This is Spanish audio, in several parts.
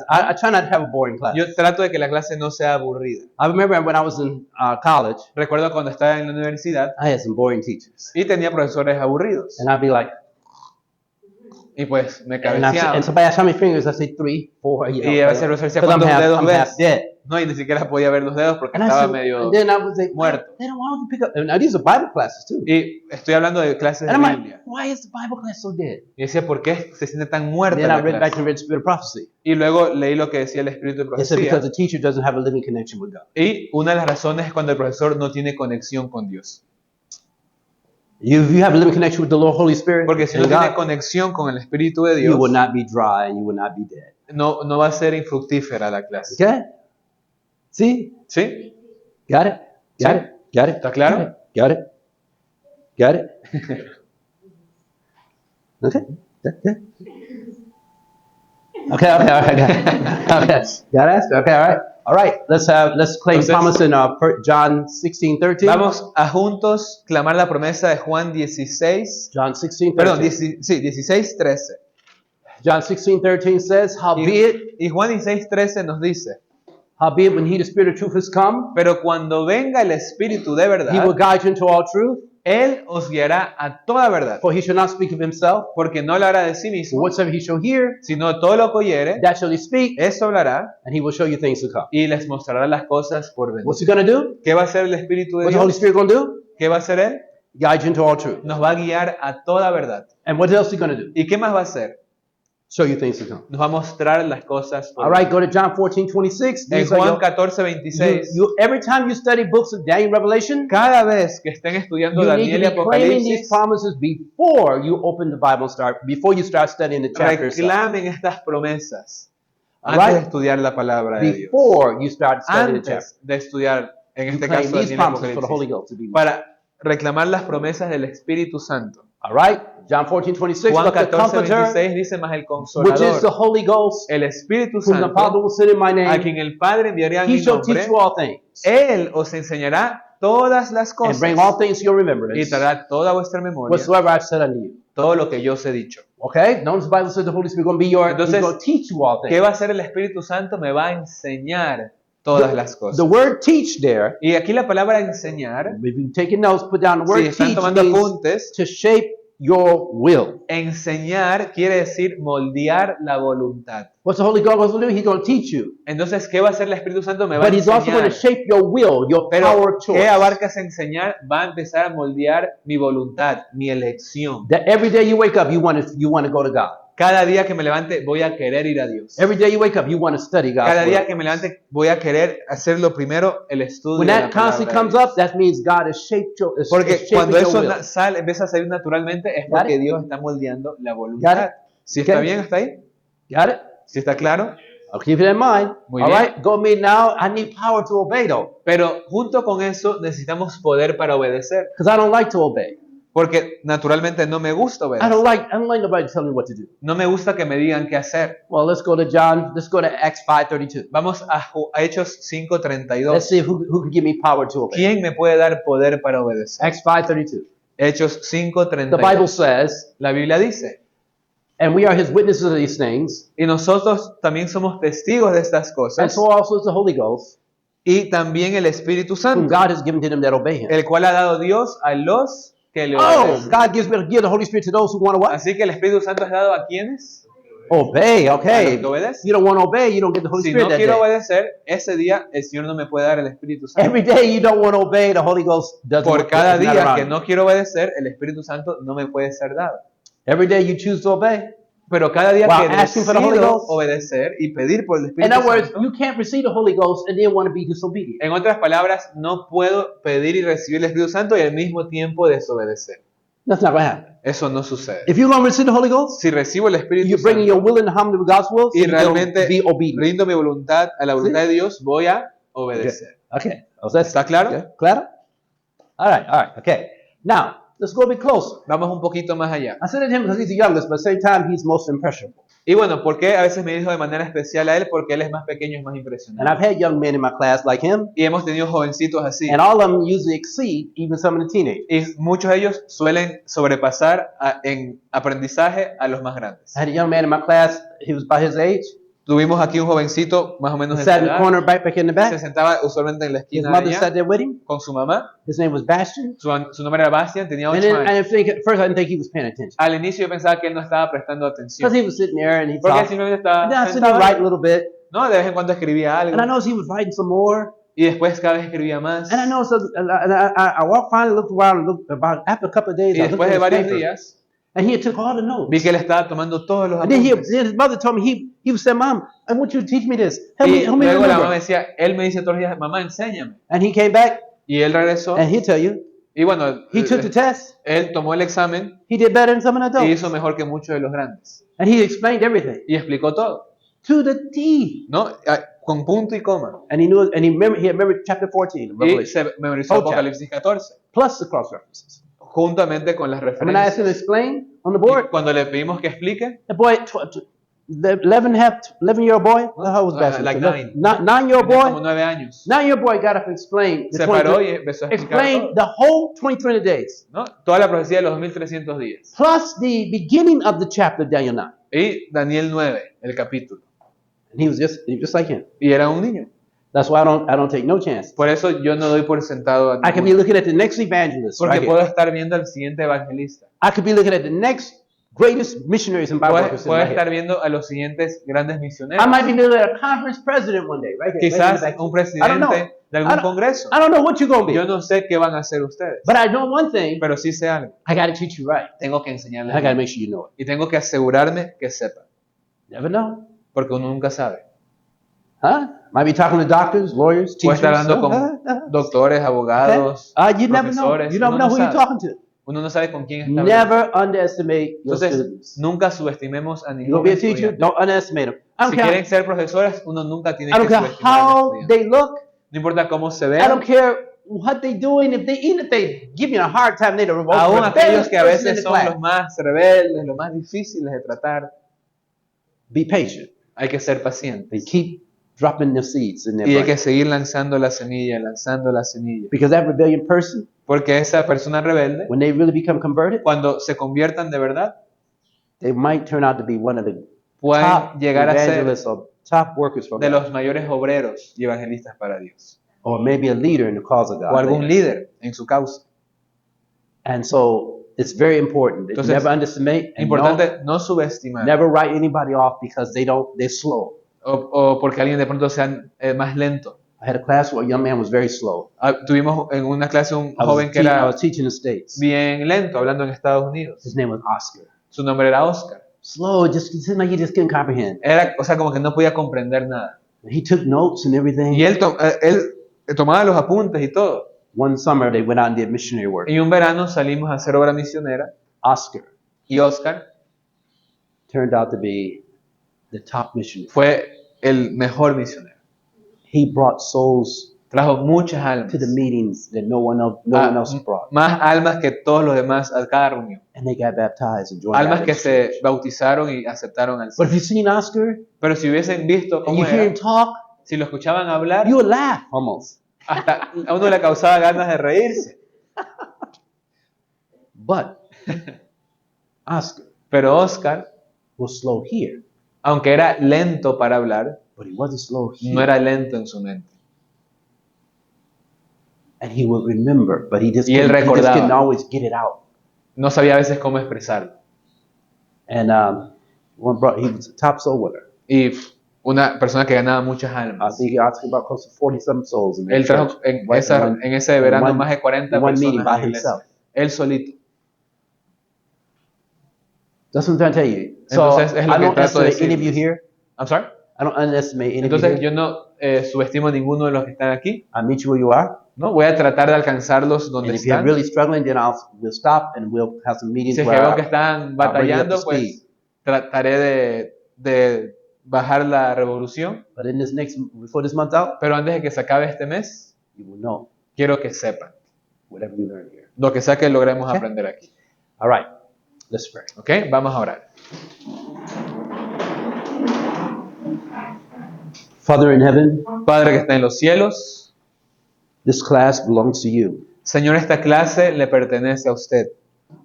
I try not to have a boring class. Yo trato de que la clase no sea aburrida. I remember when I was in college, Recuerdo cuando estaba en la universidad I had some boring teachers. y tenía profesores aburridos. And I'd be like, Y pues me and cabeceaba. somebody asked how many fingers, I say 3, 4, Y a veces el profesor decía, because ¿cuántos dedos I'm ves? half dead. No, y ni siquiera podía ver los dedos porque And I estaba said, medio and then I was like, muerto. why don't you pick up? And now these are Bible classes too. Y estoy hablando de clases And de I'm like, Biblia. why is the Bible class so dead? Y decía, ¿por qué se siente tan And muerta then I la read back clase? and read Spirit of Prophecy. Y luego leí lo que decía el Espíritu de It said because Profecía. the teacher doesn't have a living connection with God. Y una de las razones es cuando el profesor no tiene conexión con Dios. If you have a living connection with the Lord Holy Spirit, Porque si no and tiene God, conexión con el Espíritu de you Dios, will not be dry and you will not be dead. no va a ser infructífera la clase. Okay? See? ¿Sí? Got it? Got Sí. it? Got it? ¿Está claro? Got it? Got it? Okay. Okay. Okay. Got it? Okay. All right. All right. Let's claim Entonces, promise in John 16:13. Vamos a juntos clamar la promesa de Juan 16, John 16:13. perdón, 16, 13. John 16:13 says, howbeit, Y Juan 16, 13 nos dice, when he, the Spirit of truth, has come, pero cuando venga el Espíritu de he will verdad, guide you into all truth, Él os guiará a toda verdad, for he shall not speak of himself, porque no hablará de sí but mismo, whatsoever he shall hear, sino todo lo que oyere, that shall he speak, eso hablará and he will show you things to come. y les mostrará las cosas por venir. What's he going to do? ¿Qué va a hacer el Espíritu de What's the Holy Dios? Spirit going to do? ¿Qué va a hacer Él? Guide you into all truth. Nos va a guiar a toda verdad. And what else is he going to do? ¿Y qué más va a hacer? Show you things to come. Nos va a mostrar las cosas por All right, venir. go to John 14:26. En These are Juan your- 14, 26, every time you study books of Daniel and Revelation, cada vez que estén estudiando you need Daniel y to be claiming these Apocalipsis, promises before you open the Bible and before you start studying the chapters. reclamen estas promesas Right. antes de estudiar la palabra de Dios. Before you start studying the chapter. Antes de estudiar, en You este claim caso, these Daniel y promises for the Holy Apocalipsis, Ghost to be. para reclamar las promesas del Espíritu Santo. All right, John 14:26. Juan But the 14, Comforter, 26 dice, más el which is the Consolador, Holy Ghost, el Espíritu whom the Father Santo, will send in my a name, quien el Padre enviaría en he mi shall nombre, teach you all things Él os enseñará todas las and bring all cosas things to your y remembrance, traerá toda vuestra memoria, whatsoever I've said unto you. todo lo que yo os he dicho. Okay? Notice the Bible says the Holy Spirit going to be he's Entonces, going to teach you all ¿Qué things. va a hacer el Espíritu Santo? Me va a enseñar todas las cosas. The word teach there, Y aquí la palabra enseñar, if you're taking notes, put down the si word están teach tomando means apuntes, to shape your will. enseñar quiere decir moldear la voluntad. What's the Holy Ghost going to do? He's going to teach you. Entonces, ¿qué va a hacer el Espíritu Santo? Me va a But he's also going to enseñar. shape your will, your power Pero, of choice. ¿qué abarca ese enseñar? Va a empezar a moldear mi voluntad, mi elección. That every day you wake up, you want to go to God. Cada día que me levante voy a querer ir a Dios. Every day you wake up, you want to study God's Cada día word. que me levante voy a querer hacer lo primero, el estudio When de la that constantly palabra comes de Dios. up, that means God has shaped your is Porque shaping cuando your eso will. empieza a salir naturalmente es Got porque it? Dios está moldeando la Got voluntad. it? ¿Sí está Okay. bien hasta ahí? Got it? ¿Sí está claro? I'll keep it in mind. Muy All bien. right, go me now. I need power to obey though, Pero junto con eso necesitamos poder para obedecer. because I don't like to obey. Porque naturalmente no me gusta I obedecer. don't like nobody telling me what to do. No me gusta que me digan qué hacer. Well, let's go to Acts 5:32. Vamos a Hechos Let's 5:32. see who can give me power to obey. ¿Quién me puede dar poder para obedecer? Acts 5:32. Hechos The Bible 5:32. says, La Biblia dice, and we are his witnesses of these things, y nosotros también somos testigos de estas and cosas, so also is the Holy Ghost, y también el Espíritu whom Santo, God has given to them that obey him. el cual ha dado Dios a los que le Oh, obedecen. God gives me to give the Holy Spirit to those who want to what? Así que el Espíritu Santo es dado a quienes? Obey, A okay. los que obedecen. You don't want to obey, you don't get the Holy Si Spirit no that quiero day. obedecer, ese día el Señor no me puede dar el Espíritu Santo. Every day you don't want to obey, the Holy Ghost doesn't Por cada is not día around que you. no quiero obedecer, el Espíritu Santo no me puede ser dado. Every day you choose to obey. Pero cada día While que asking for the Holy decido Ghost. obedecer y pedir por el In Espíritu other words, Santo, you can't receive the Holy Ghost and then want to be disobedient. en otras palabras, no puedo pedir y recibir el Espíritu Santo y al mismo tiempo desobedecer. That's not going to happen. Eso no sucede. If you're going to receive the Holy Ghost, Si recibo el Espíritu you're bringing your Santo will in harmony with God's will, so y you're going realmente to be obedient. rindo mi voluntad a la voluntad de Dios, voy a obedecer. Okay. ¿Está claro? Okay. Claro? All right. Okay. Now, let's go a bit closer. Vamos un poquito más allá. I said it to him because he's the youngest, but at the same time, he's most impressionable. Y bueno, ¿por qué a veces me dijo de manera especial a él? Porque él es más pequeño, es más And impresionante. I've had young men in my class like him, Y hemos tenido jovencitos así. and all of them usually exceed even some of the teenagers. Y muchos de ellos suelen sobrepasar en aprendizaje a los más grandes. I had a young man in my class, he was about his age, Tuvimos aquí un jovencito más o menos He de sat in the edad, corner right back in the se back. sentaba usualmente en la His esquina de mother allá sat there with him. con su mamá. His name was Bastian. Su nombre era Bastian, tenía And 8 then años. at first I didn't think he was paying attention. Al inicio yo pensaba que él no estaba prestando Because atención, he was sitting there and he porque él talked. simplemente And then I estaba sitting there sentado writing a ahí, little bit. ¿no? De vez en cuando escribía And I algo noticed he was writing some more. y después cada vez escribía más. And I noticed, I walked finally looked around and looked about after a couple of days. Y I looked después at de his varios paper, días and he took all the vi notes. que él estaba tomando todos los And then apuntes. his mother told me he was saying, "Mom, I want you to teach me this. Help me, Y help me luego la mamá me remember." decía, él me dice todos los días, mamá, enséñame. And he came back Y él regresó and he'll tell you y bueno, he took the test. él tomó el examen He did better than some of the y adults. hizo mejor que muchos de los grandes. And he explained everything Y explicó todo, to the T. ¿no? Con punto y coma. And he knew it, and he had remembered chapter 14 of Y Revelation, se memorizó Whole chapter. Apocalipsis 14, plus the cross references. juntamente con las And when I asked him to referencias. explain on the Y board, cuando le pedimos que explique, the boy, the 11-year-old boy, how was Bastian? Like 9. 9-year-old tenía como boy, 9 años. 9-year boy got up and explained the Se paró 20, y empezó a explicar explained todo, the whole 20 days, ¿no? Toda la profecía de los 2300 días. plus the beginning of the chapter of Daniel 9. Y Daniel 9, el capítulo. And he was just like him. Y era un niño. That's why I don't take no chances. Por eso yo no doy por sentado a I could be ninguno. looking at the next evangelist Porque right here. puedo estar viendo al siguiente evangelista. I could be looking at the next greatest missionaries and Bible workers sitting Puedo right estar here. viendo a los siguientes grandes misioneros. I might be looking at a conference president one day, right here. Quizás right in the back. un I don't know. presidente de I algún don't- congreso. I don't know what you're going to Yo be. no sé qué van a hacer ustedes. But I know one thing. Pero sí sé algo. I got to teach you right. Tengo que And enseñarles. I got to bien. make sure you know it. Y tengo que asegurarme que sepan. Never know. Porque uno nunca sabe. Huh? Might be talking to doctors, lawyers, Puedo teachers. estar hablando con doctores, abogados, You never know. profesores. You don't Uno know no who you're sabe. talking to. Uno no sabe con quién está hablando. Never underestimate your Entonces, students. nunca subestimemos a You're ningún going to be a teacher, estudiante. don't underestimate them. I don't Si care. quieren ser profesores, uno nunca tiene I don't que care subestimar a how los estudiantes. they look. No importa cómo se I vean, don't care what they doing. Even if they give you a hard time, they're the most aún aquellos rebellious que a person in veces the son class. los más rebeldes, los más difíciles de tratar, Be patient hay que ser pacientes. and keep dropping the seeds in their Y hay brain. que seguir lanzando la semilla, lanzando la semilla. Because that rebellion person, Porque esa persona rebelde, when they really become converted, cuando se conviertan de verdad, they might turn out to be one of the pueden top llegar a ser evangelists or top workers for de God. los mayores obreros y evangelistas para Dios. Or maybe a leader in the cause of O God. algún líder en su causa. And so it's very important that you Entonces, never underestimate and Importante no subestimar. never write anybody off because they're slow. O porque alguien de pronto sea más lento. I had a class where a young man was very slow. Tuvimos en una clase un I joven que I era was teaching in the States. bien lento, hablando en Estados Unidos. His name was Oscar. Su nombre era Oscar. Slow, just it seemed like he just couldn't comprehend. Era, o sea, como que no podía comprender nada. He took notes and everything. Y él tomaba los apuntes y todo. One summer they went out and did missionary work. Y un verano salimos a hacer obra misionera Oscar y Oscar turned out to be the top missionary. fue el mejor misionero. He brought souls Trajo muchas almas. to the meetings that no one else brought. Más almas que todos los demás a cada reunión. And they got baptized and joined Almas that que ministry. se bautizaron y aceptaron al But Señor. if you've seen Oscar Pero si hubiesen visto and cómo you hear him era, talk, si lo escuchaban hablar, you would laugh almost. hasta a uno le causaba ganas de reírse. But Oscar Pero Oscar, was slow here, aunque era lento para hablar, but he wasn't slow here. no era lento en su mente. And he would remember, but he just Y él couldn't, he just recordaba. couldn't always get it out. No sabía a veces cómo expresarlo. And he was a top soul winner. Y una persona que ganaba muchas I almas. think he asked about close to 40-some souls in that Él trajo church. en, Right, esa- one- en ese verano one- más de 40 one meeting personas by en la iglesia. himself. Él solito. That's what I'm trying to tell you. So Entonces, es lo I que don't trato de estimate any of you decirles. here. I'm sorry. I don't underestimate any of you Entonces here. yo no subestimo a ninguno de los que están aquí. I'll meet you where you are. ¿No? Voy a tratar de alcanzarlos And donde if you're están. really struggling, then we'll stop and we'll have some meetings Si es que where veo que están batallando, to pues speed. trataré de bajar la revolución. But before this month's out, Pero antes de que se acabe este mes, you will know quiero que sepan whatever you learn here. lo que sea que logremos Okay. aprender aquí. All right. Let's pray. ¿Ok? Vamos a orar. Father in heaven, Padre que está en los cielos, this class belongs to you. Señor, esta clase le pertenece a usted.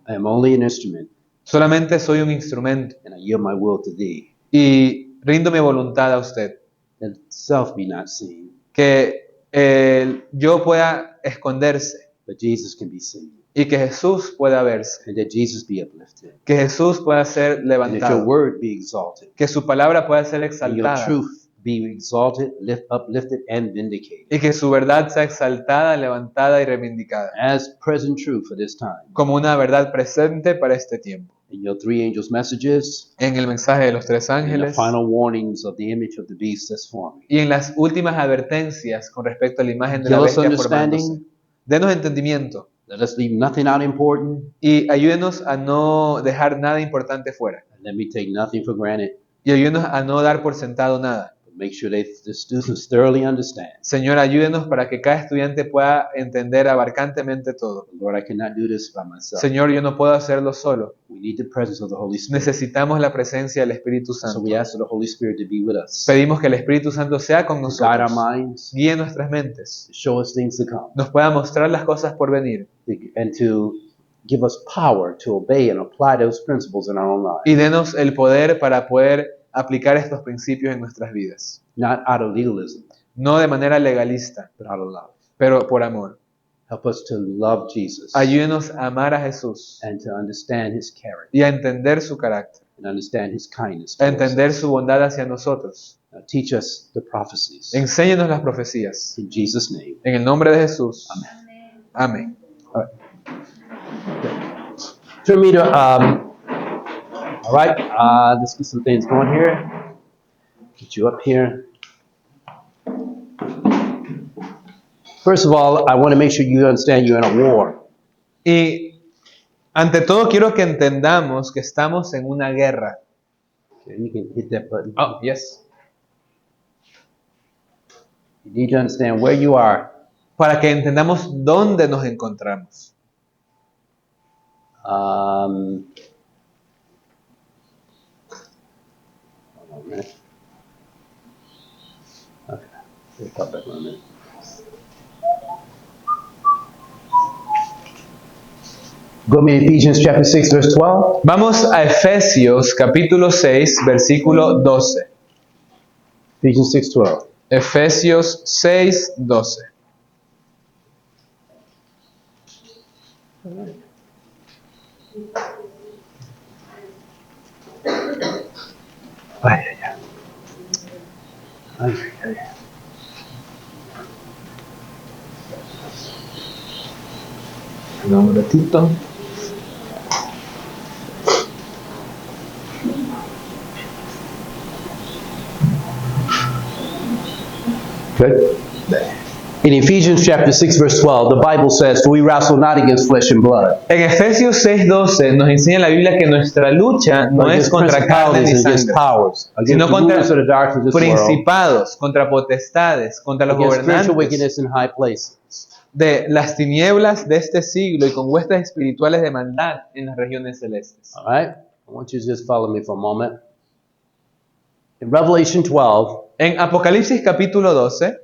I am only an instrument, Solamente soy un instrumento and I yield my will to thee. y rindo mi voluntad a usted. that self be not seen, Que el yo pueda esconderse but Jesus can be seen, y que Jesús pueda verse. and that Jesus be uplifted, Que Jesús pueda ser and that your levantado. word be exalted, Que su palabra pueda ser and your exaltada. truth be exalted, uplifted, and vindicated Y que su verdad sea exaltada, levantada y reivindicada. as present truth for this time. Como una verdad presente para este tiempo. In your three angels' messages, En el mensaje de los tres and the ángeles. final warnings of the image of the beast that's forming. Y en las últimas advertencias con respecto a la imagen de la Give us bestia formándose. understanding. Denos entendimiento Let us leave nothing out important, y ayúdenos a no dejar nada importante fuera. and let me take nothing for granted. Y ayúdenos a no dar por sentado nada. But make sure the students thoroughly understand. Señor, ayúdenos para que cada estudiante pueda entender abarcantemente todo. Lord, I cannot do this by myself. Señor, yo no puedo hacerlo solo. We need the presence of the Holy Spirit. Necesitamos la presencia del Espíritu So Santo. we ask for the Holy Spirit to be with us, Pedimos que el Espíritu Santo sea con to guide our nosotros, minds, guíe nuestras mentes, to show us things to come, nos pueda mostrar las cosas por venir and to give us power to obey and apply those principles in our own lives. y denos el poder para poder aplicar estos principios en nuestras vidas. Not out of legalism, No de manera legalista, but out of love. pero por amor. Help us to love Jesus Ayúdenos a amar a Jesús and to understand his character y a entender su carácter, and understand his kindness. a towards entender us. su bondad hacia nosotros. Now, teach us the prophecies. Enséñanos las profecías. In Jesus' name. En el nombre de Jesús. Amen. Amén. All right. Turn me to, all right, let's get some things going here. Get you up here. First of all, I want to make sure you understand you're in a war. Y ante todo quiero que entendamos que estamos en una guerra. Okay, you can hit that button. Oh, yes. You need to understand where you are. Para que entendamos dónde nos encontramos. Hold on a minute. Okay, we'll talk back in a minute. Go to Ephesians chapter 6, verse 12. Vamos a Efesios capítulo 6, versículo 12. Ephesians 6:12. Efesios 6, 12. Ay, ay, ay. Ay, ay, ay. Un ratito. Good. In Ephesians chapter 6, verse 12, the Bible says, "For we wrestle not against flesh and blood, En Efesios 6:12 nos enseña la Biblia que nuestra lucha no but es against contra carne ni principalities and against sangre, powers, against sino the contra rulers of the darkness of this world, principados, contra potestades, contra los against spiritual gobernantes wickedness in high places." de las tinieblas de este siglo y con huestes espirituales de maldad en las regiones celestes. All right? I want you to just follow me for a moment. In Revelation 12, En Apocalipsis capítulo 12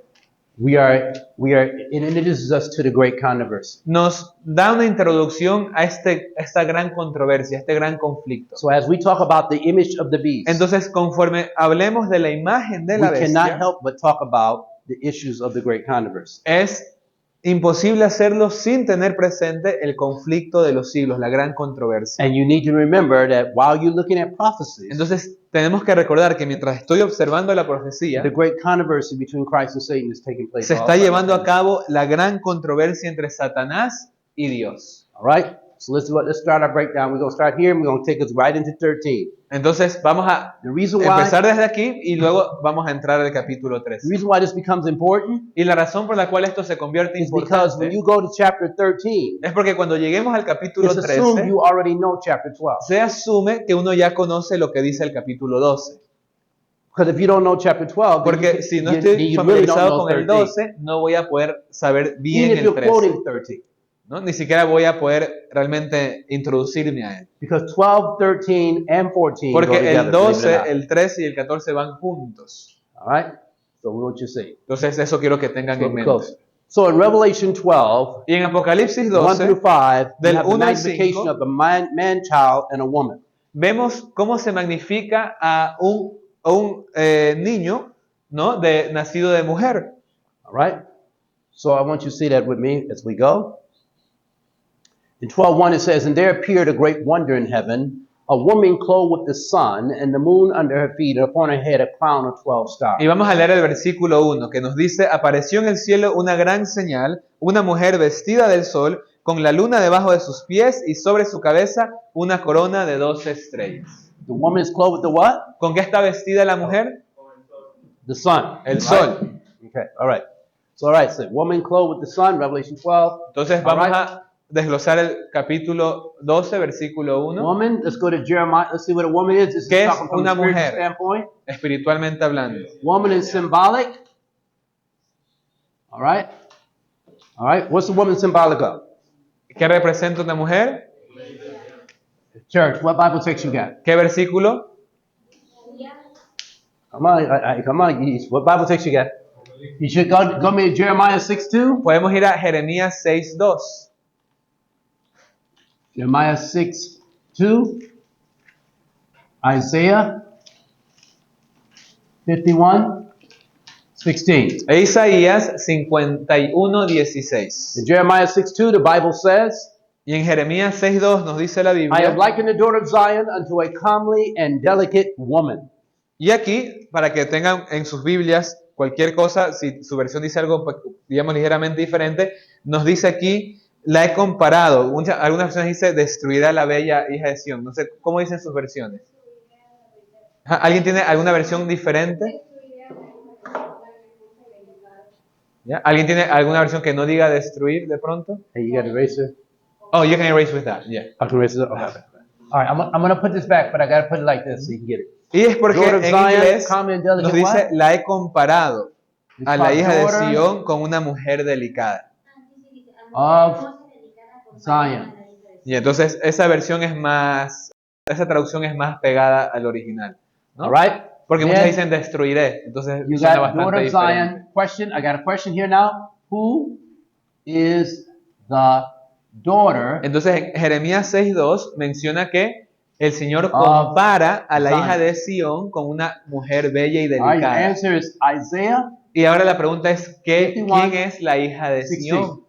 we are, it introduces us to the great controversy. nos da una introducción a esta gran controversia, a este gran conflicto. So as we talk about the image of the beast, Entonces, conforme hablemos de la imagen de la we cannot bestia, help but talk about the issues of the great controversy. es imposible hacerlo sin tener presente el conflicto de los siglos, la gran controversia. And you need to remember that while you're looking at prophecies, Entonces, tenemos que recordar que mientras estoy observando la profecía, the great controversy between Christ and Satan is taking place. se está also. llevando a cabo la gran controversia entre Satanás y Dios. All right? So let's start our breakdown. We're going to start here and we're going to take us right into 13. Entonces, vamos a The reason why empezar desde aquí y luego vamos a entrar al capítulo 3. this becomes important Y la razón por la cual esto se convierte is because when importante you go to chapter 13, es porque cuando lleguemos al capítulo it's assumed 13, you already know chapter 12. se asume que uno ya conoce lo que dice el capítulo 12. Because if you don't know chapter 12, then Porque si no you estoy really don't familiarizado know con el 13. 12, no voy a poder saber Even bien if el you're 13. quoting 13. ¿No? Ni siquiera voy a poder realmente introducirme a él. Because 12, 13, and 14 go Porque together, el believe it 12, or not. el 13 y el 14 van juntos. All right? So we want you to see. Entonces eso quiero que tengan en mente. Close. So in Revelation 12, Y en Apocalipsis 1 through 12 5, you del have the 1 al magnification 5, of the man, child, and a woman. vemos cómo se magnifica a un niño, ¿no? Nacido de mujer. All right? So I want you to see that with me as we go. In 12:1 it says, "And there appeared a great wonder in heaven, a woman clothed with the sun, and the moon under her feet, and upon her head a crown of 12 stars." Y vamos a leer el versículo 1 que nos dice, apareció en el cielo una gran señal, una mujer vestida del sol, con la luna debajo de sus pies y sobre su cabeza una corona de 12 estrellas. The woman is clothed with the what? ¿Con qué está vestida la mujer? The sun. El Right? sol. Okay, all right. So, all right, so woman clothed with the sun, Revelation 12. Entonces All vamos right. a desglosar el capítulo 12, versículo 1, Woman, let's go to Jeremiah. Let's see what a woman is. This ¿Qué is es talking from una a spiritual mujer? standpoint. espiritualmente hablando. Woman is symbolic. All right. All right. What's the woman symbolic of? ¿Qué representa una mujer? Church, what Bible text you got? ¿Qué versículo? Come on, come on. What Bible text you got? You should go me to Jeremiah 6:2. Podemos ir a Jeremías 6:2. Jeremiah 6:2. Isaiah 51:16. E Isaías 51:16. In Jeremiah 6:2, the Bible says, Y en Jeremías 6:2 nos dice la "I have Biblia. likened the daughter of Zion unto a comely and delicate woman." Y aquí, para que tengan en sus Biblias cualquier cosa, si su versión dice algo, digamos, ligeramente diferente, nos dice aquí, la he comparado. Algunas versiones dice, destruirá la bella hija de Sión. No sé, ¿cómo dicen sus versiones? ¿Alguien tiene alguna versión diferente? ¿Ya? ¿Alguien tiene alguna versión que no diga destruir de pronto? Hey, you got an eraser? Oh, you can erase with that, yeah. I can erase it. Okay. All right, I'm going to put this back, but I got to put it like this so you can get it. Y es porque Daughter of en Zion, inglés calm and delicate nos dice, what? la he comparado It's a la called hija de daughter Sión con una mujer delicada. of Zion. Y entonces esa versión es más, esa traducción es más pegada al original, ¿no? All right? Porque Then muchas dicen destruiré, entonces you suena got daughter bastante of diferente. Zion. Question. I got a question here now. Who is the daughter Entonces en Jeremías 6:2 menciona que el Señor compara a la Zion. hija de Sión con una mujer bella y All right, the delicada. answer is Isaiah. Y ahora la pregunta es, ¿quién 51, es la hija de 16. Sión?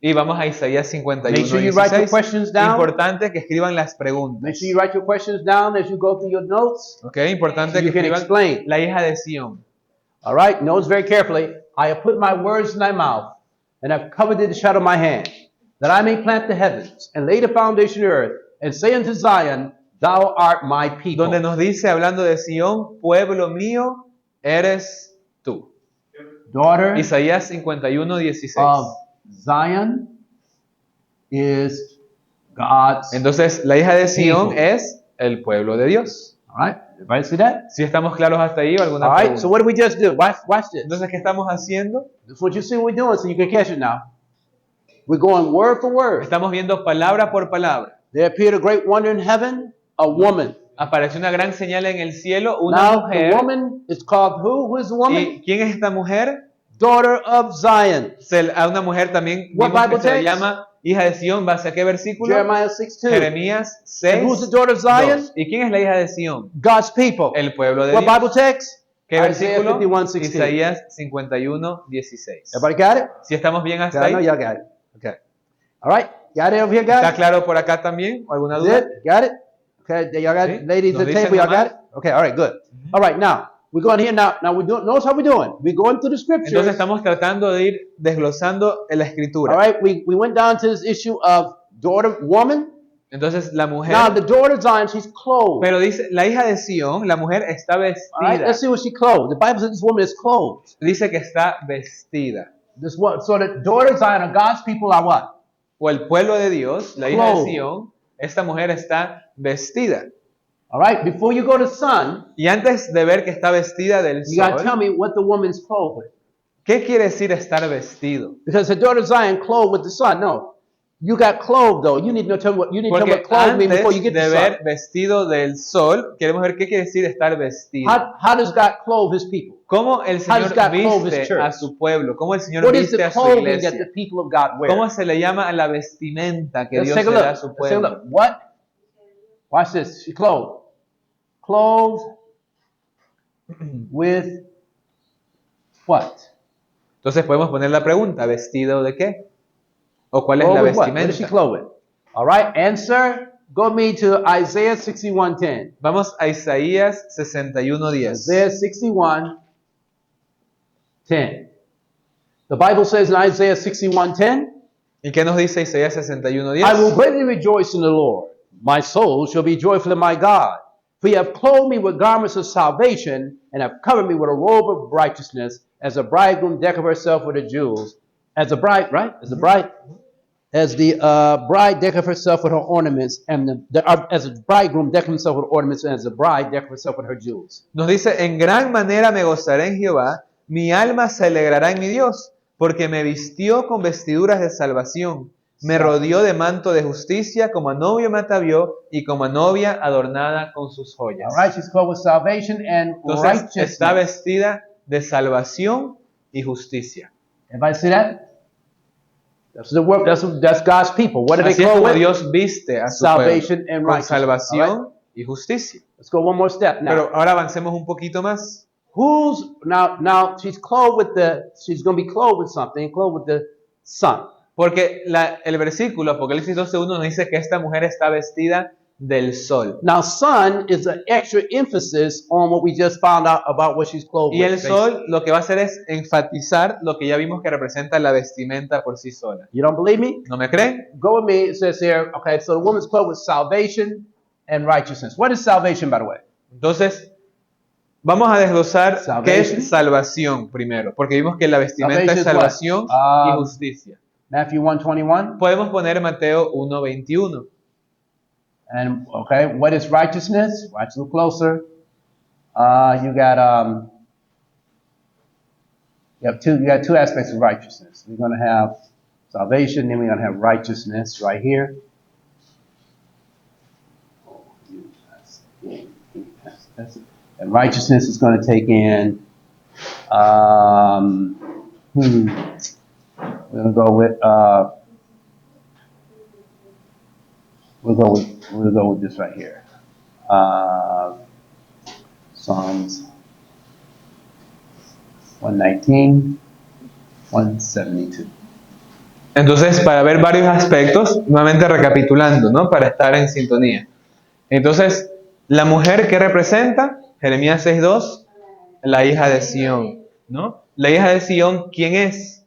Y vamos a Isaías Make 51, sure you write your 16. questions down. Importante que escriban las preguntas. Make sure you write your questions down as you go through your notes. ¿Ok? Importante So que you can escriban explain. la hija de Sión. All right, notice very carefully. I have put my words in thy mouth, and have covered thee with the shadow of my hand, that I may plant the heavens, and lay the foundation of the earth, and say unto Zion, Thou art my people. Donde nos dice, hablando de Sión, pueblo mío, eres tú. Daughter Isaías 51, 16. of Zion is God's. Entonces, la hija de Sión People. es el pueblo de Dios. All right, everybody see that? ¿Sí estamos claros hasta ahí o alguna All right, pregunta? so what did we just do? Watch this. Entonces, ¿qué estamos haciendo? This is what you see we're doing, so you can catch it now. We're going word for word. Estamos viendo palabra por palabra. There appeared a great wonder in heaven, a woman. Apareció una gran señal en el cielo, una Now, the mujer. woman is called who? Who is the woman? ¿Y quién es esta mujer? Daughter of Zion. A una mujer también What vimos que Bible se le text? llama hija de Sión. ¿Base a qué versículo? Jeremiah 6:2. Jeremías And who's the 6, daughter of Zion? 2. ¿Y quién es la hija de Sión? God's people. El pueblo de What Dios. Bible text? ¿Qué Isaiah versículo? 51:16. Isaías 51, 16. Everybody got it? Si estamos bien hasta Yeah, I know ahí. y'all got it. Okay. All right. Got it over here, guys? ¿Está claro por acá también? ¿Alguna Is duda? it? Got it? Okay. Y'all got Sí. it? Ladies Nos at the dicen table, y'all got nomás. it? Okay. All right. Good. All right. Now, we're going here now. Now, notice how we're doing. We're going through the scriptures. Entonces estamos tratando de ir desglosando en la escritura. All right. We went down to this issue of daughter, woman. Entonces la mujer, Now, the daughter of Zion, she's clothed. pero dice, la hija de Sión, la mujer está All right. vestida. Let's see what she clothed. The Bible says this woman is clothed. Dice que está vestida. This what? So the daughter of Zion or God's people are what? O el pueblo de Dios, la hija de Clothed. Sión, esta mujer está vestida. All right. Before you go to sun, Y antes de ver que está vestida del you got to tell sol, me what the woman's clothed with. ¿qué quiere decir estar vestido? Because the daughter of Zion clothed with the sun. No, you got clothed though. You need to tell me what you need to tell me Porque what clothed means before you antes get de to ver sun. vestido del sol, queremos ver qué quiere decir estar vestido. How does God clothe His people? ¿Cómo el How does Señor God clothe His viste church? a su pueblo? ¿Cómo el Señor What is viste the a su clothing that iglesia? the people of God wear? ¿Cómo se le llama a la vestimenta que Let's Dios take a le da a look. su Let's take a pueblo? look. What? Watch this. She clothed. Clothed with what? Entonces podemos poner la pregunta, ¿vestido de qué? ¿O cuál es la Clothed with what? What is she vestimenta? clothed with? All right, answer. Go me to Isaiah 61:10. Vamos a Isaías 61:10. Isaiah 61:10. The Bible says in Isaiah 61:10, ¿Y qué nos dice Isaías I will 61:10? greatly rejoice in the Lord. My soul shall be joyful in my God. For you have clothed me with garments of salvation, and have covered me with a robe of righteousness, as a bridegroom decketh herself with her jewels. As a bride, right? As the bride decketh herself with her ornaments, and as a bridegroom decketh himself with ornaments, and as a bride decketh herself with her jewels. Nos dice, en gran manera me gozaré en Jehová, mi alma se alegrará en mi Dios, porque me vistió con vestiduras de salvación, me rodeó de manto de justicia, como a novio me atavió, y como a novia adornada con sus joyas. All right, she's clothed with salvation and Entonces está righteousness. vestida de salvación y justicia. Everybody see that? That's the work. That's God's people. What do they Así es clothed como with? Dios viste a su Salvation pueblo, and con righteousness. salvación y justicia. Let's go one more step now. Pero ahora avancemos un poquito más. Who's now she's going to be clothed with something, clothed with the sun. Porque el versículo, Apocalipsis 12:1, nos dice que esta mujer está vestida del sol. Now, sun is an extra emphasis on what we just found out about what she's clothed Y with. el sol lo que va a hacer es enfatizar lo que ya vimos que representa la vestimenta por sí sola. You don't believe me? ¿No me creen? Go with me. It says here, okay, so the woman's clothed with salvation and righteousness. What is salvation, by the way? Entonces, vamos a desglosar qué Salvation. es salvación primero, porque vimos que la vestimenta es Salvation is what? salvación y justicia. Matthew 1:21. Podemos poner Mateo 1:21. And okay, what is righteousness? Watch a little closer. You got two aspects of righteousness. We're going to have salvation, then we're going to have righteousness right here. And righteousness is going to take in. We're going to go with. We'll go with this right here. Psalms 119, 172. Entonces, para ver varios aspectos, nuevamente recapitulando, ¿no? Para estar en sintonía. Entonces, la mujer que representa, Jeremías 6:2, la hija de Sión, ¿no? La hija de Sión, ¿quién es?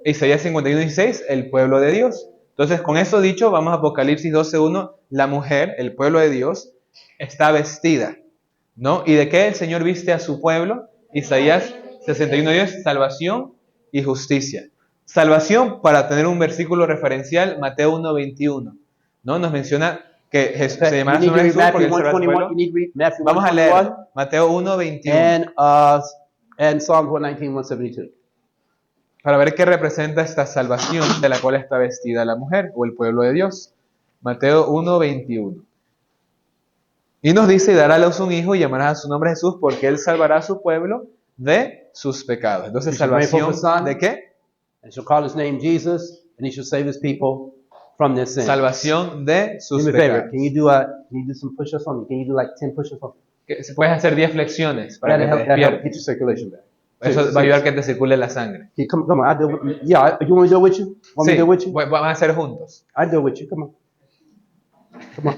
Isaías 51:16, el pueblo de Dios. Entonces, con eso dicho, vamos a Apocalipsis 12:1, la mujer, el pueblo de Dios, está vestida, ¿no? ¿Y de qué el Señor viste a su pueblo? Isaías 61:10, salvación y justicia. Salvación, para tener un versículo referencial, Mateo 1:21, ¿no? Nos menciona que Jesús, se llamará su nombre Jesús porque él será su pueblo. Vamos a leer Mateo 1:21 and Psalms 119, 172. para ver qué representa esta salvación de la cual está vestida la mujer o el pueblo de Dios. Mateo 1:21. Y nos dice, y dará a luz un hijo y llamará a su nombre Jesús, porque él salvará a su pueblo de sus pecados. Entonces, salvación ¿de qué? And shall call his name Jesus, and he shall save his people from their sins. Salvación de sus Do me a favor. pecados. Can you do some push-ups for me? Can you do like 10 push-ups for me? Que se puedes hacer 10 flexiones para que te That'll help despiertes. get your circulation back. Eso va a ayudar a que te circule la sangre. Okay, come on. I'll do it. Yeah, you want me to do it with you? Want me Sí, to do it with you? vamos a hacer juntos. I'll do it with you. Come on. Come on.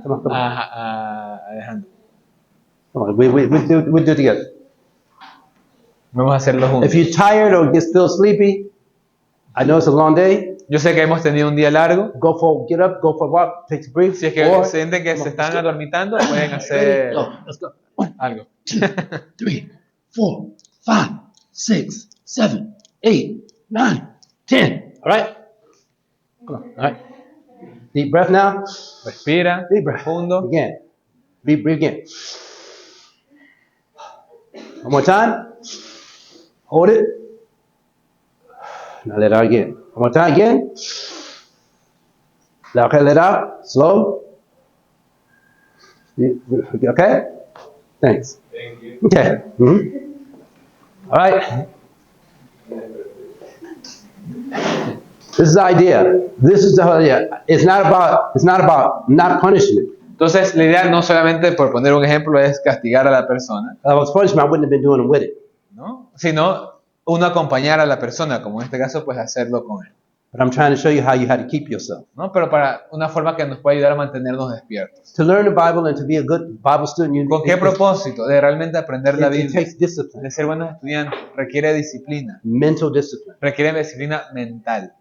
Come on. Alejandro. Come on. We'll do it together. Vamos a hacerlo juntos. If you're tired or get still sleepy, I know it's a long day. Yo sé que hemos tenido un día largo. Get up, go for a walk, take a break. Si es que or, sienten que se están adormitando, pueden hacer Let's go. 1, algo. 2, 3, 4, 5, 6, 7, 8, 9, 10. All right? Come on. All right. Deep breath now. Respira, Deep breath. profundo. Again. Breathe again. One more time. Hold it. Now let out again. One more time again. Now, okay, let out. Slow. Okay? Thanks. Thank you. Okay. All right. This is the idea. This is the idea. It's not about not punishing it. Entonces, la idea no solamente, por poner un ejemplo, es castigar a la persona, If I was punishment, I wouldn't have been doing them with it. ¿no? Sino uno acompañar a la persona, como en este caso, pues hacerlo con él, But I'm trying to show you how you had to keep yourself. ¿no? Pero para una forma que nos puede ayudar a mantenernos despiertos. To learn the Bible and to be a good Bible student, ¿Con qué propósito? De realmente aprender la it Biblia, takes discipline, de ser buenos estudiantes, requiere disciplina, mental discipline. requiere disciplina mental.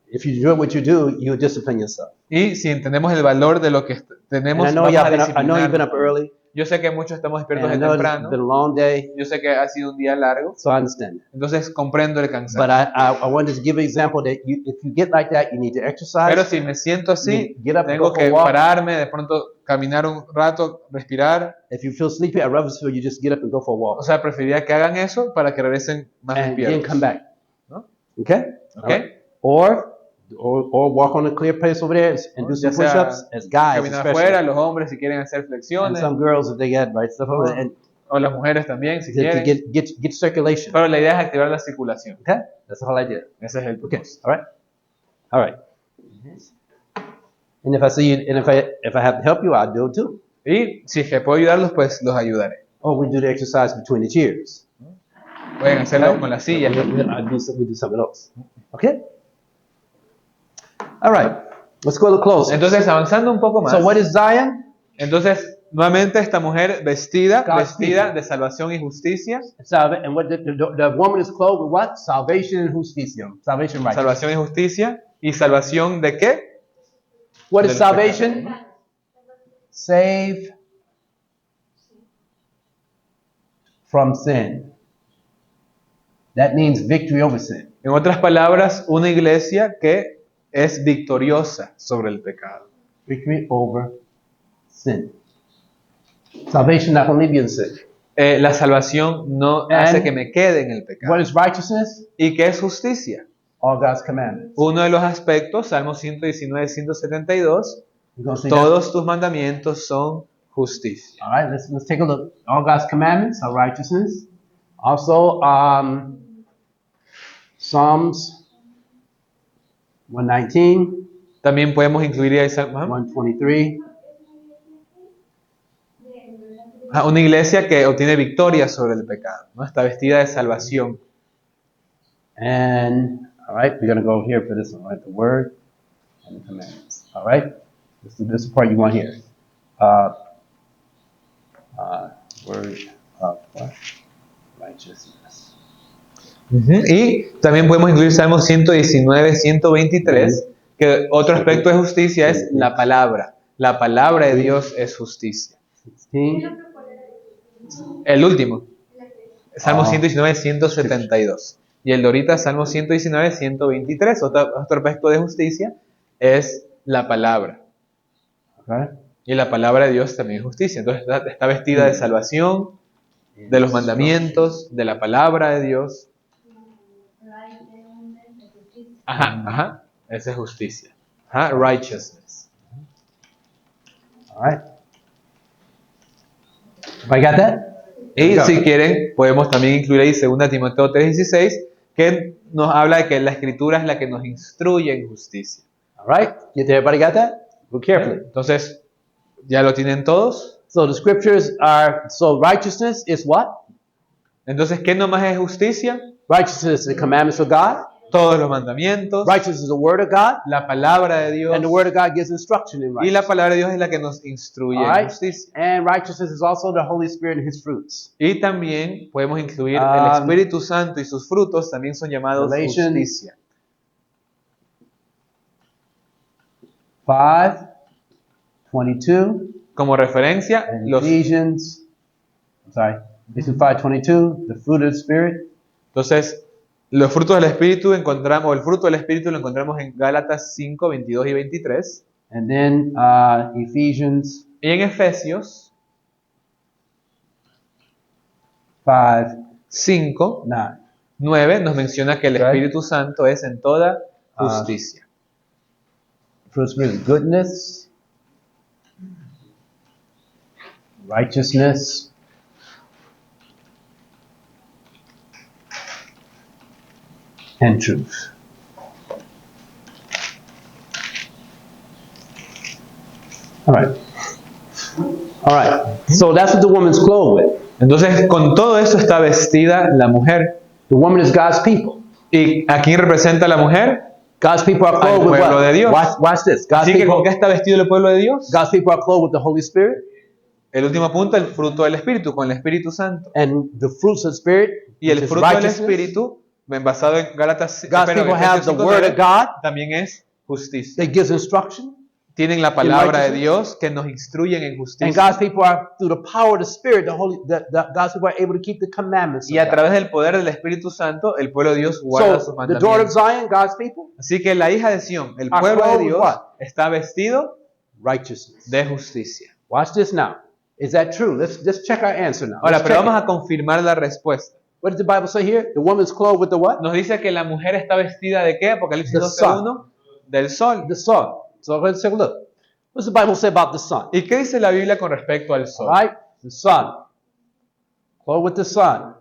If you do what you do, you discipline yourself. Y si entendemos el valor de lo que And tenemos, I know vamos a I know you've been up disciplinarnos. early, Yo sé que muchos estamos and despiertos I de know it's temprano, been a long day, yo sé que ha sido un día largo, so I understand that. entonces comprendo el But cansancio. I wanted to give an example that if you get like that, you need to exercise. Pero si me siento así, Get up, tengo go for a que walk. pararme, de pronto caminar un rato, respirar. If you feel sleepy, I'd rather you just get up and go for a O walk sea, preferiría que hagan eso para que regresen más and then despiertos. come back. ¿No? Okay? ¿Ok? All right. Or walk on a clear place over there and do Ya some sea push-ups as guys, Caminar especially. afuera, los hombres si quieren hacer And flexiones, some girls if they get right stuff over there, and o las mujeres también si to quieren. get circulation. Pero la idea es activar la circulación. Okay? That's the whole idea. Ese es el Okay. propósito. All right. All right. And if I see you, and if I have to help you, I'll do it too. Y si es que puedo ayudarlos, pues los ayudaré. Or we do the exercise between the cheers. Pueden hacerlo con las sillas. We do something else. Okay? All right. Let's go to close. Entonces, avanzando un poco más. So what is Zion? Entonces, nuevamente esta mujer vestida God's people. de salvación y justicia. And what the woman is clothed with what? Salvation and justicia. Salvation and righteousness. Salvación y justicia. ¿Y salvación de qué? What is Del salvation? Save from sin. That means victory over sin. En otras palabras, una iglesia que es victoriosa sobre el pecado. Victory over sin. Salvation not only leave you in sin. La salvación no hace que me quede en el pecado. What is righteousness? ¿Y qué es justicia? All God's commandments. Uno de los aspectos, Salmo 119, 172, We're going to see that. todos tus mandamientos son justicia. All right, let's take a look. All God's commandments are righteousness. Also, Psalms 119, También podemos incluir ahí Salmo, 123. una iglesia que obtiene victoria sobre el pecado, ¿no? Está vestida de salvación. And, all right, we're going to go here for this one, right? The word and the commandments. All right? This is the part you want here. Word of what? Righteousness. Y también podemos incluir Salmo 119, 123, que otro aspecto de justicia es la palabra. La palabra de Dios es justicia. 16. El último, Salmo Ah. 119, 172. Y el de ahorita, Salmo 119, 123. Otro aspecto de justicia es la palabra. Okay? Y la palabra de Dios también es justicia. Entonces está vestida de salvación, de los mandamientos, de la palabra de Dios. Ajá. Esa es justicia. Ajá, righteousness. All right. I got that? Y Go. si quieren, podemos también incluir ahí 2 Timoteo 3:16, que nos habla de que la escritura es la que nos instruye en justicia. All right. Everybody got that? Look carefully. Entonces, ¿ya lo tienen todos? So the scriptures are, so righteousness is what? Entonces, ¿qué nomás es justicia? Righteousness is the commandments of God. Todos los mandamientos, Righteousness is the word of God. la palabra de Dios, And the word of God gives instruction in y la righteousness. palabra de Dios es la que nos instruye All en right. justicia. And righteousness is also the Holy Spirit and his fruits. Y también podemos incluir el Um, Espíritu Santo y sus frutos también son llamados Galatians justicia. 5:22. Como referencia, And los Ephesians 5:22, the fruit of the Spirit. entonces los frutos del Espíritu encontramos, o el fruto del Espíritu lo encontramos en Gálatas 5, 22 y 23. And then Ephesians Y en Efesios 5, 5:9. 9 nos menciona que el Okay. Espíritu Santo es en toda justicia. Fruit of the Spirit is goodness, righteousness, and truth. All right. All right. So that's what the woman's clothed with. Entonces, con todo eso está vestida la mujer. The woman is God's people. ¿Y a quién representa la mujer? God's people are Al clothed with pueblo what? de Dios. Watch this. God's Así que, ¿con people, qué está vestido el pueblo de Dios? God's people are clothed with the Holy Spirit El último punto, el fruto del Espíritu, con el Espíritu Santo. and the fruits of the Spirit, Y el which is fruto del righteousness. Espíritu, basado en Gálatas, God's perdón, people have the Efesios Word of 5:9, God también es justicia. that gives instruction. Tienen la palabra de righteousness. Dios que nos instruyen en And justicia. God's people are, through the power of the Spirit, God's people are able to keep the commandments Y of a God. través del poder del Espíritu Santo, el pueblo de Dios guarda sus So, the daughter of mandamientos. Zion, God's people, Así que la hija de Sión, el Are pueblo de clothed with Dios, what? está vestido righteousness. de justicia. Watch this now. Is that true? Let's check our answer now. Ahora, Let's pero check vamos it. a confirmar la respuesta. What does the Bible say here? The woman's clothed with the what? Nos dice que la mujer está vestida de qué? Apocalipsis The 12:1, del sol. The sun. So let's take a look. What does the Bible say about the sun? ¿Y qué dice la Biblia con respecto al sol? All right? The sun. Clothed with the sun.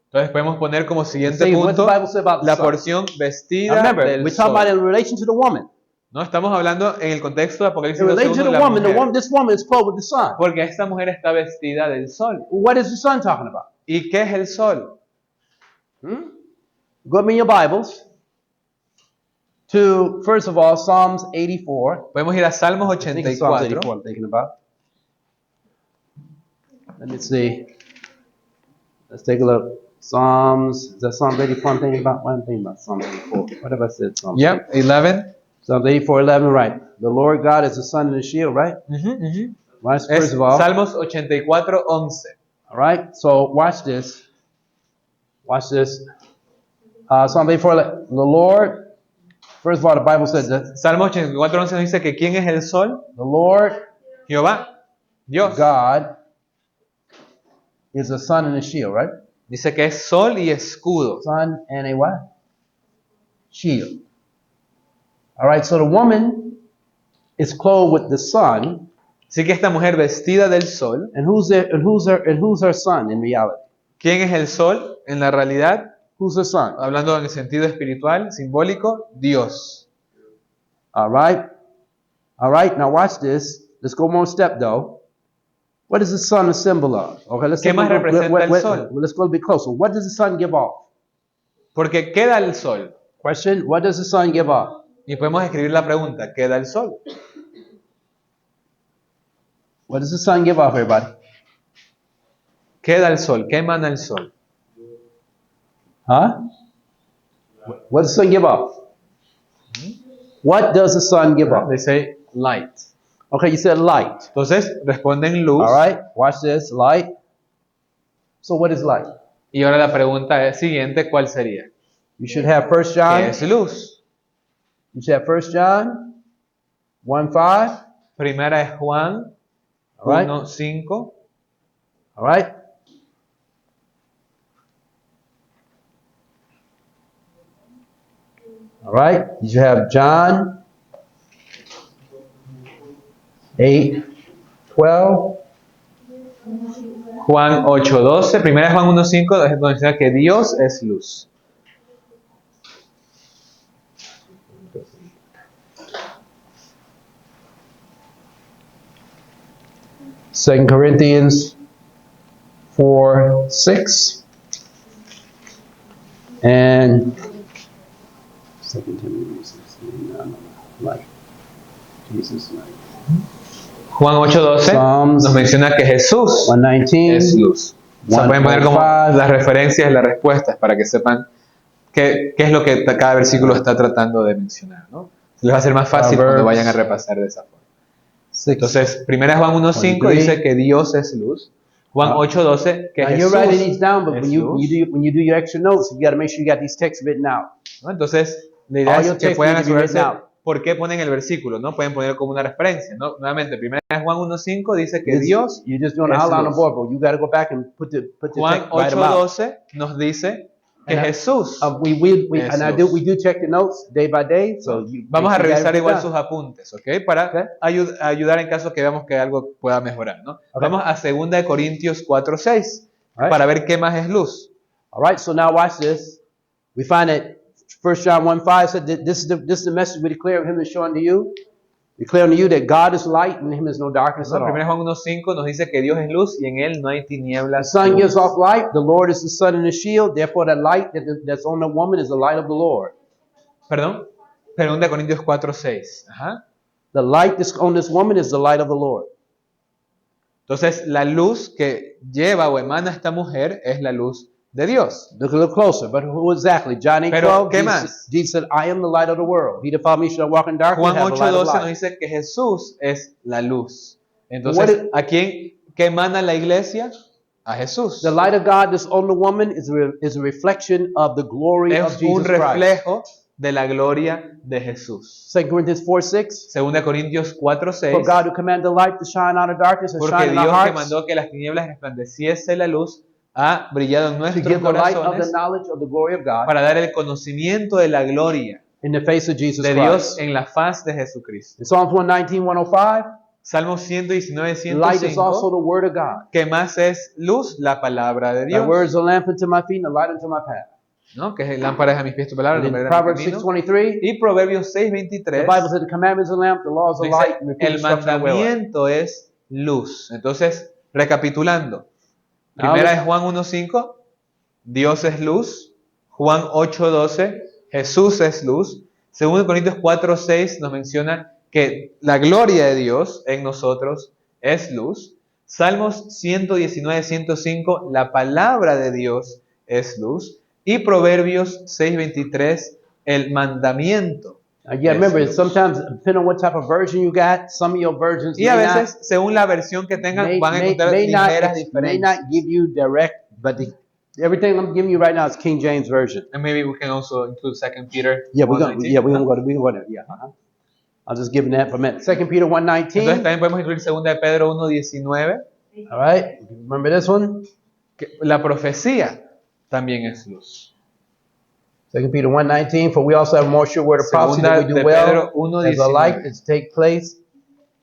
Entonces podemos poner como siguiente See, what does the punto Bible say about the la sun? porción Now vestida remember, del we're talking about sol. in relation to the woman. No estamos hablando en el contexto de Apocalipsis In relation to 12:1 the la woman, mujer, this woman is clothed with the sun. porque esta mujer está vestida del sol. What is the sun talking about? ¿Y qué es el sol? Go in your Bibles to, first of all, Psalms 84. Podemos ir a Salmos I think it's Psalms 84. 84 I'm thinking about. Let me see. Let's take a look. Psalms, is that Psalms 84 I'm thinking about? What am I thinking about? Psalms 84. What have I said? Psalms Yep, 11. Psalms 84:11, right. The Lord God is the sun and the shield, right? Right, Es first of all. Salmos 84:11. All right, so watch this. Watch this. Psalm 84, the Lord, first of all, the Bible says that Salmos 84:11 nos dice que ¿quién es el sol? the Lord Jehová, Dios. God is a sun and a shield, right? Dice que es sol y escudo. Sun and a what? Shield. All right, so the woman is clothed with the sun, Así que esta mujer vestida del sol, and who's her son in reality? ¿quién es el sol en la realidad? Who's her son? Hablando en el sentido espiritual, simbólico, Dios. All right. All right, now watch this. Let's go one step though. What is the sun a symbol of? Okay, let's ¿Qué más representa el sol? let's go a bit closer. What does the sun give off? Porque ¿qué da el sol? Question, what does the sun give off? Y podemos escribir la pregunta, ¿qué da el sol? What does the sun give off, everybody? ¿Qué da el sol? ¿Qué emana el sol? Huh? What does the sun give off? What does the sun give off? They say light. Okay, you said light. Entonces responden luz. All right, watch this, light. So what is light? Y ahora la pregunta es siguiente, ¿cuál sería? You should have 1 ¿Qué John. es luz? You should have 1 John 1:5. Primera es Juan All right. 1:5. All right. All right. You should have John 8:12. Juan 8:12. Primera es Juan 1:5, es donde dice que Dios es luz. Second Corinthians 4:6. And Second Timothy 6. Light. Jesus light. Juan 8:12 Psalms nos menciona que Jesús 119. es luz. O sea, pueden poner como las referencias y las respuestas para que sepan qué es lo que cada versículo está tratando de mencionar, ¿no? Les va a ser más fácil cuando vayan a repasar de esa forma. Entonces, primera Juan 1:5 dice que Dios es luz. Juan 8:12 que Now Jesús you're writing these down, but es when you luz. when you do your extra notes, you got to make sure you got these texts written out. ¿No? Entonces, la idea All es your que text puedan need to be written asegurarse out. por qué ponen el versículo, ¿no? Pueden poner como una referencia, ¿no? Nuevamente, primera Juan 1:5 dice que Dios. You're just doing an es outline on luz. the board, but you got to go back and put the Juan text, write them out. 8:12 nos dice que And I- Jesús. We es and luz. we do check the notes day by day, so you Vamos a make sure you got revisar it igual done. sus apuntes, ¿ok? Para ayudar en caso que veamos que algo pueda mejorar, ¿no? Ok. Vamos a 2 de Corintios 4:6 All right. para ver qué más es luz. All right, so now watch this. We find that 1 John 1:5 said that this is the message we declare of him is shown to you. Declare unto you that God is light and in him is no darkness at ¿No? 1 all. Juan 1:5 nos dice que Dios es luz y en Él no hay The tinieblas. sun gives off light. The Lord is the sun and the shield. Therefore, the light that's on the woman is the light of the Lord. Perdón, 2 Corintios 4:6. Ajá. The light that's on this woman is the light of the Lord. Entonces, la luz que lleva o emana esta mujer es la luz de Dios. Look a little closer. But who exactly? John 8:12. Pero, ¿qué Jesus, más? Jesus said, I am the light of the world. He that follow me shall walk in darkness Juan and have the light of 8:12 nos life. dice que Jesús es la luz. What Entonces, is- ¿a quién que emana la iglesia? A Jesús. The light of God that's on the woman is a reflection of the glory of Es un Jesus Christ. reflejo de la gloria de Jesús. 2 Corinthians 4:6. 2 Corintios 4:6. For God who commanded the light to shine out of darkness has Porque shine in our Dios que hearts mandó que las tinieblas resplandeciese la luz ha brillado en to nuestros give the light of the corazones knowledge of the glory of God para dar el conocimiento de la gloria in the face of Jesus de Dios Christ. en la faz de Jesucristo. In Psalms 119, 105, Salmos 119, light is also 105. the word of God. ¿Qué más es luz? La palabra de Thy Dios. word is a lamp unto my feet and a light unto my path. ¿No? Que es lámparas a mis pies tu palabra, And in lumbrera a mi Proverbs camino. 6:23, Y Proverbios the 6:23 Bible said the commandment is a lamp, the law is a dice, light, and the el instruction of the way. mandamiento es luz. Entonces, recapitulando. Primera es Juan 1:5, Dios es luz. Juan 8:12, Jesús es luz. 2 Corintios 4:6 nos menciona que la gloria de Dios en nosotros es luz. Salmos 119, 105, la palabra de Dios es luz. Y Proverbios 6:23, el mandamiento. Yeah, es remember, luz. sometimes, depending on what type of version you got, some of your versions Y a may not, veces, según la versión que tengan, van a encontrar may ligeras may diferencias. not give you direct, but everything I'm giving you right now is King James Version. And maybe we can also include 2 Peter Yeah, we're gonna 1:19, we're ¿no? gonna go to yeah. I'll just give that for a minute. 2 Peter Entonces 1:19. también podemos incluir 2 de Pedro 1:19, All right, remember this one? que la profecía también es luz. 2 Peter 1:19. For we also have a more sure word of prophecy Segunda that we de do well Pedro as a light 1:19. is take place,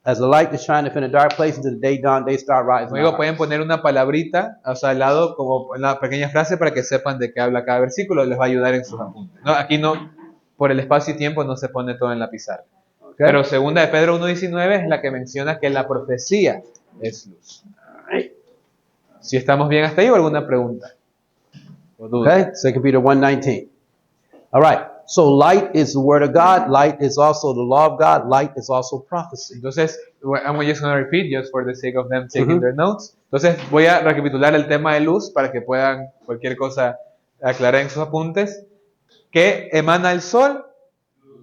as a light that shineth in a dark place until the day dawn, day star rises. Luego pueden poner una palabrita, o sea, al lado, como una pequeña frase para que sepan de qué habla cada versículo, les va a ayudar en sus apuntes. No, aquí no, por el espacio y tiempo no se pone todo en la pizarra. Pero segunda de Pedro 1:19 es la que menciona que la profecía es luz. Si estamos bien hasta ahí, ¿o alguna pregunta? ¿O duda? Okay, 2 Peter 1:19. All right. So light is the word of God. Light is also the law of God. Light is also prophecy. Entonces, I'm just going to repeat just for the sake of them taking Ujú. their notes. Entonces, voy a recapitular el tema de luz para que puedan cualquier cosa aclarar en sus apuntes. ¿Qué emana el sol?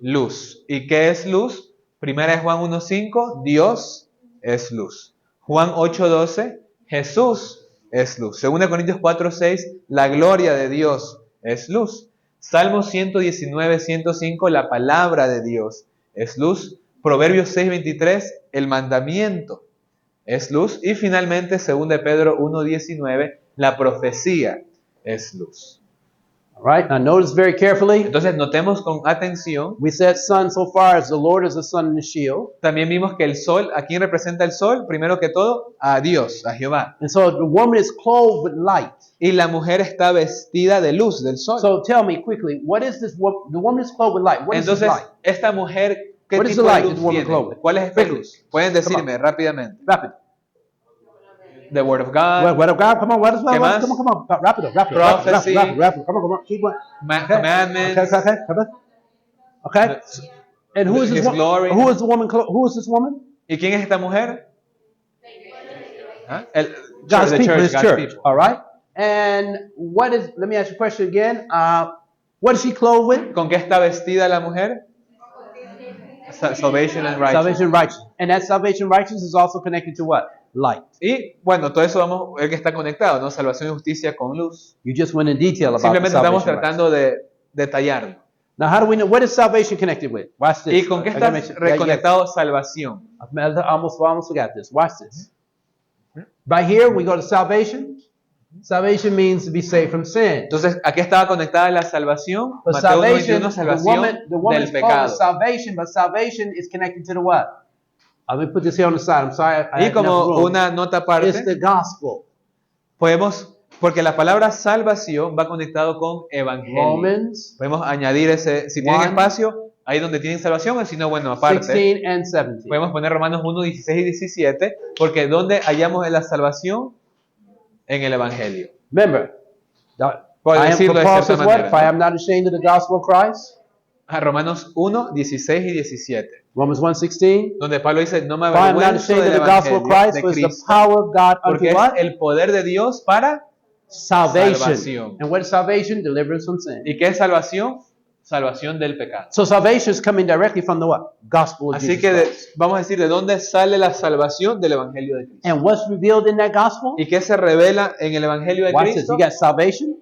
Luz. ¿Y qué es luz? Primera es Juan 1:5, Dios es luz. Juan 8:12, Jesús es luz. Segunda Corintios 4:6, la gloria de Dios es luz. Salmos 119, 105, la palabra de Dios es luz. Proverbios 6:23, el mandamiento es luz. Y finalmente, 2 de Pedro 1:19, la profecía es luz. All right. Now notice very carefully. Entonces, notemos con atención. We said sun so far as the Lord is the sun and the shield. También vimos que el sol, ¿a quién representa el sol? Primero que todo, a Dios, a Jehová. And so the woman is clothed with light. Y la mujer está vestida de luz, del sol. So tell me quickly, what is this? The woman is clothed with light. What is this Entonces, light? esta mujer, ¿qué What is tipo the de light luz that the woman tiene? clothed with? ¿Cuál es esta Quickly. luz? Pueden decirme rápidamente. Rapid. The Word of God, What of God? Come on. What is ¿Qué más? Come on. Wrap it up. Prophecy. Come on. Keep going. commandments, Okay. Come on. Okay. And who is this His woman? glory. Who is the woman? Who is this woman? ¿Y quién es esta mujer? ¿Ah? God's the people. His God's church. people. All right. And what is? Let me ask you a question again. What is she clothed with? ¿Con qué está vestida la mujer? Salvation and righteousness. Salvation, righteousness. And that salvation, righteousness is also connected to what? Light. Y bueno, todo eso vamos a ver que está conectado, ¿no? Salvación y justicia con luz. You just went in detail about the Simplemente estamos salvation. tratando de detallarlo. Now, how do we know? What is salvation connected with? Watch this. ¿Y con qué I está gotta make sure- reconectado salvación? I almost forgot this. Watch this. Right here, we go to salvation. Salvation means to be saved from sin. Entonces, ¿a qué estaba conectada la salvación? But Mateo salvation, 1:21, the salvación woman del is called pecado. salvation, but salvation is connected to the what? Let me put this here on the side. I'm sorry. I Y had como enough room. una nota It's aparte, the gospel. podemos, porque la palabra salvación va conectado con evangelio. Romans, Podemos añadir ese, si tienen Juan. espacio, ahí donde tienen salvación, o si no, bueno, aparte. 16 and 17. Podemos poner Romanos 1, 16 y 17, porque ¿dónde hallamos la salvación? En el Evangelio. Remember, Por decirlo de Paul cierta says what? manera, If I ¿no? am not ashamed of the gospel of Christ. A Romanos 1, 16 y 17, Romans 1:16. donde Pablo dice, no me If I am not avergüenzo ashamed del of the gospel of Evangelio Christ, de for it's the Cristo, power of God porque unto es what? el poder de Dios para Salvation. salvación. And what is salvation? Deliverance from sin. ¿Y qué es salvación? Salvación del pecado. So salvation is coming directly from the what? Gospel of Así Jesus que Christ. vamos a decir, ¿de dónde sale la salvación? Del Evangelio de Cristo. And what's revealed in that gospel? ¿Y qué se revela en el Evangelio de Watch this. Cristo? You got salvation,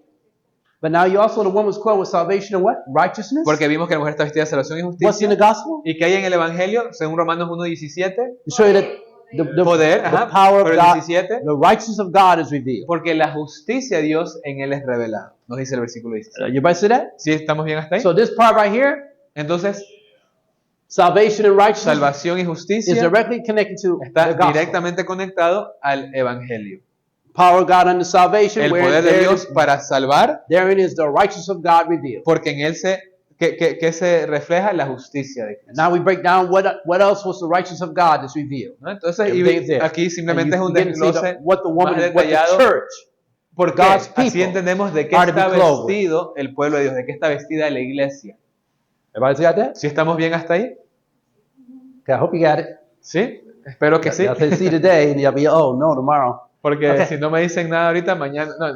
but now you also, the woman's clothed with salvation and what? Righteousness. Porque vimos que la mujer está vestida de salvación y What's in justicia. the gospel? ¿Y qué hay en el Evangelio? Según Romanos 1:17, To show you that the poder, the ajá, power of pero el God, 17, the righteousness of God is revealed. porque la justicia de Dios en él es revelada. Nos dice el versículo 17. Everybody see that? ¿Sí estamos bien hasta ahí? So this part right here, Entonces, salvation and righteousness, salvación y is justicia directly connected to the está gospel. directamente conectado al Evangelio. Power of God unto salvation, El where poder de therein Dios para salvar, is the righteousness of God revealed. porque en él que se refleja la justicia de Cristo. Now we break down what else was the righteousness of God that's revealed. ¿No? Entonces, Everything's there. aquí simplemente es And un you begin to see desglose what the woman, más what the detallado. church, ¿Por qué? God's people Así entendemos de qué are to be está clothed with. vestido el pueblo de Dios, de qué está vestida la iglesia. everybody got that? ¿Sí estamos bien hasta ahí? Okay, I hope you got it. ¿Sí? Espero que sí. I'll say see today, and you'll be, oh no, tomorrow. Porque Okay. si no me dicen nada ahorita, mañana... No.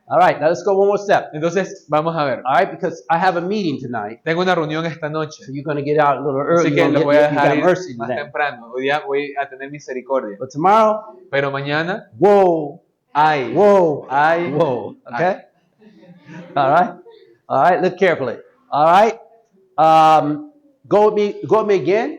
All right, now let's go one more step. Entonces, vamos a ver. All right, because I have a meeting tonight, Tengo una reunión esta noche. so you're going to get out a little early. Así que You'll lo get- voy a you dejar got ir mercy más today. temprano. Hoy día voy a tener misericordia. But tomorrow, Pero mañana, whoa, ay, whoa, ay, whoa. Okay. All right. Look carefully. All right. Go with me again.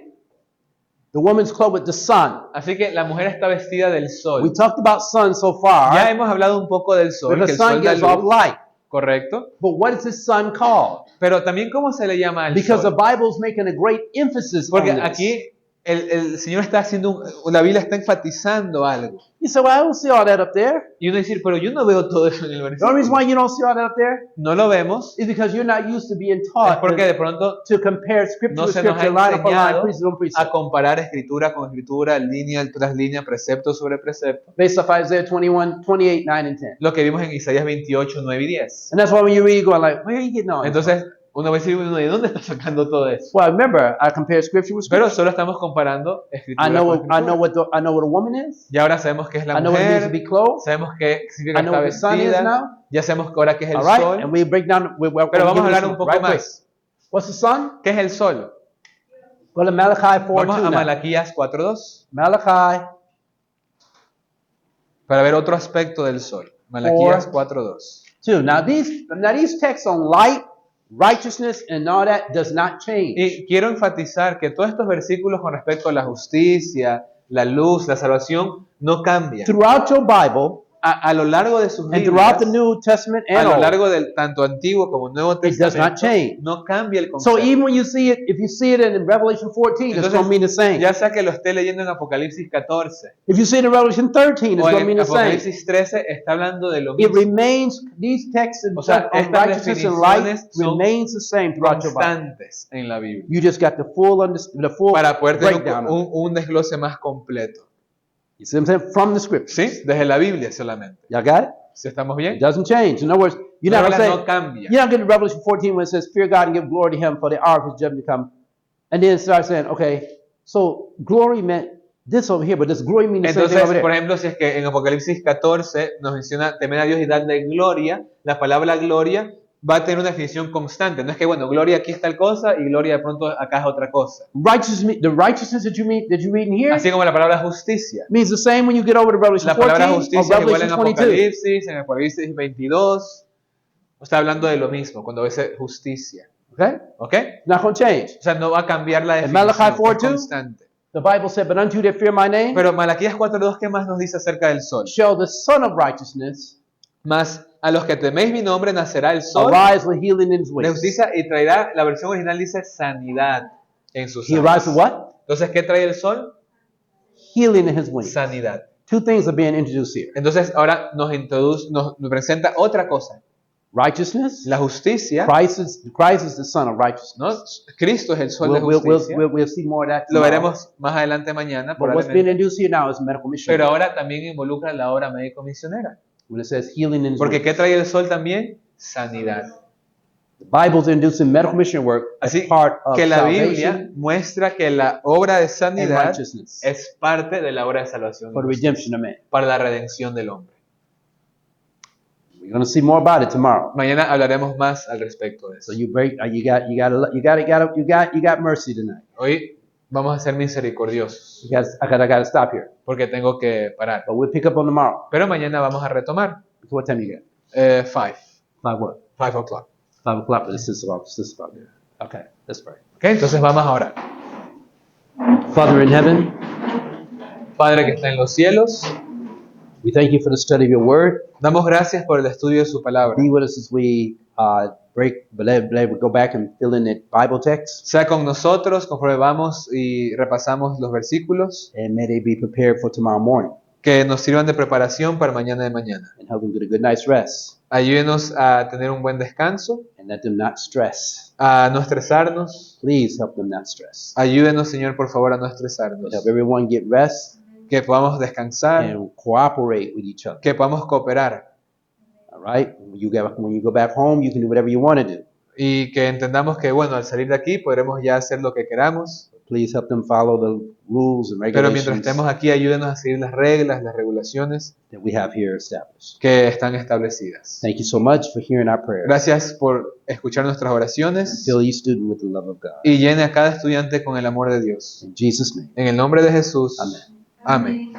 The woman's clothed with the sun. Así que la mujer está vestida del We sol. talked about sun so far. Ya hemos hablado un poco del sol, But que the el sun sol da gives off luz, light. correcto. But what is the sun called? Pero también, ¿cómo se le llama al Because the sol? Bible's making a great emphasis Porque on this. aquí el Señor está haciendo, la Biblia está enfatizando algo. You say, well, I don't see all that up there. Y uno dice, pero yo no veo todo eso en el The only versículo. reason why you don't see all that up there No lo vemos, is because you're not used to being es taught porque de pronto to compare scripture no with se nos ha scripture, line upon line, enseñado precept on a precept. comparar escritura con escritura, línea tras línea, precepto sobre precepto. Based off Isaiah 21, 28, 9, and 10. Lo que vimos en Isaías 28, 9 y 10. And that's why when you read, you're going like, where are you getting on? Entonces, uno va a decir, ¿de dónde está sacando todo eso? Well, remember, I compare scripture with Pero scripture. solo estamos comparando escritura I know con what escritura. I know what a woman is. Y ahora sabemos qué es la I know what it means to mujer, be clothed. sabemos qué significa I know estar what the sun is vestida, now. ya sabemos ahora qué es el All right, sol. and we break down. Pero vamos a hablar un poco right quick. más. What's the sun? ¿Qué es el sol? Go to Malachi 4:2 Vamos a now. Malaquías 4.2 Malachi. para ver otro aspecto del sol. Malaquías 4.2. 2. Now these texts on light, righteousness, and all that does not change. Y quiero enfatizar que todos estos versículos con respecto a la justicia, la luz, la salvación, no cambian. Throughout your Bible A lo largo de sus and throughout the Biblias, New Testament a and lo Old, largo del tanto Antiguo como Nuevo it does not Testamento, change. no cambia el So concepto. even when you see it, if you see it in Revelation 14, it's Entonces, going to mean the same. ya sea que lo esté leyendo en Apocalipsis 14 If you see it in Revelation 13, it's o going to en mean the same. Apocalipsis 13, está hablando de lo It mismo. remains, these texts O sea, on estas righteousness and light definiciones son remains the same throughout your Bible. Constantes en la Biblia. You just got the full Para poder tener breakdown of it. un desglose más completo. You see what I'm saying? From the scripture. ¿Sí? Desde la Biblia solamente. Y'all got it? ¿Sí estamos It bien? doesn't change. In other words, you're La not going to Biblia say, no cambia. you're not getting to Revelation 14 when it says, fear God and give glory to him for the hour of his judgment to come. And then start saying, okay, so glory meant this over here, but does glory mean the same thing Entonces, over por there? ejemplo, si es que en Apocalipsis 14 nos menciona temer a Dios y darle gloria, la palabra gloria va a tener una definición constante. No es que, bueno, gloria aquí es tal cosa y gloria de pronto acá es otra cosa. The righteousness that you read in here Así como la palabra justicia. means the same when you get over to Revelation La 14 palabra or justicia es igual en Revelation 22. Apocalipsis, en Apocalipsis 22. Está hablando de lo mismo cuando dice justicia. Okay? ¿Ok? Not going to change. O sea, no va a cambiar la En definición, Malachi es 4:2, constante. The Bible said, but unto you that fear my name, Pero Malaquías 4.2, ¿qué más nos dice acerca del sol? shall the Son of Righteousness Mas a los que teméis mi nombre nacerá el sol arise with healing in his de wings. justicia y traerá, la versión original dice sanidad en sus He alas. arises with what? Entonces, ¿qué trae el sol? Healing in his wings. Sanidad. Two things are being introduced here. Entonces, ahora nos presenta otra cosa. righteousness. La justicia, Christ is the son of righteousness. ¿no? Cristo es el sol de We'll justicia. we'll see more of that Lo tomorrow. veremos más adelante mañana, But what's being probablemente. introduced here now is medical mission. Pero ahora también involucra la obra médico-misionera. When it says healing in His Porque word. ¿qué trae el sol también? Sanidad. The Bible's introducing medical mission work as Así part of que la salvation Biblia muestra que la obra de and sanidad righteousness es parte de la obra de salvación for the redemption of man. para la redención del hombre. We're going to see more about it tomorrow. Mañana hablaremos más al respecto de eso. So you got mercy tonight. Hoy vamos a ser misericordiosos I gotta stop here. porque tengo que parar. But we'll pick up on tomorrow. Pero mañana vamos a retomar. So what time you got? 5 what? o'clock. 5 o'clock, but this is about here. Okay, let's pray. ¿Ok? Entonces vamos ahora. Father in heaven, Padre que está en los cielos, we thank you for the study of your word. damos gracias por el estudio de su palabra. Be with us as we go back and fill in the Bible text, Sea con nosotros conforme vamos y repasamos los versículos, and may they be prepared for tomorrow morning, que nos sirvan de preparación para mañana de mañana. and help them get a good night's rest, Ayúdenos a tener un buen descanso, and let them not stress. a no estresarnos. Please help them not stress. Ayúdenos, Señor, por favor, a no estresarnos. Help everyone get rest Que podamos descansar, and cooperate with each other. que podamos cooperar All right? When you go back home, you can do whatever you want to do. y que entendamos que, bueno, al salir de aquí podremos ya hacer lo que queramos, Please help them follow the rules and pero mientras regulations estemos aquí, ayúdenos a seguir las reglas, las regulaciones that we have here established. que están establecidas. Thank you so much for hearing our prayers. Gracias por escuchar nuestras oraciones Fill each student with the love of God. y llene a cada estudiante con el amor de Dios. In Jesus' name. En el nombre de Jesús. Amén. Amén.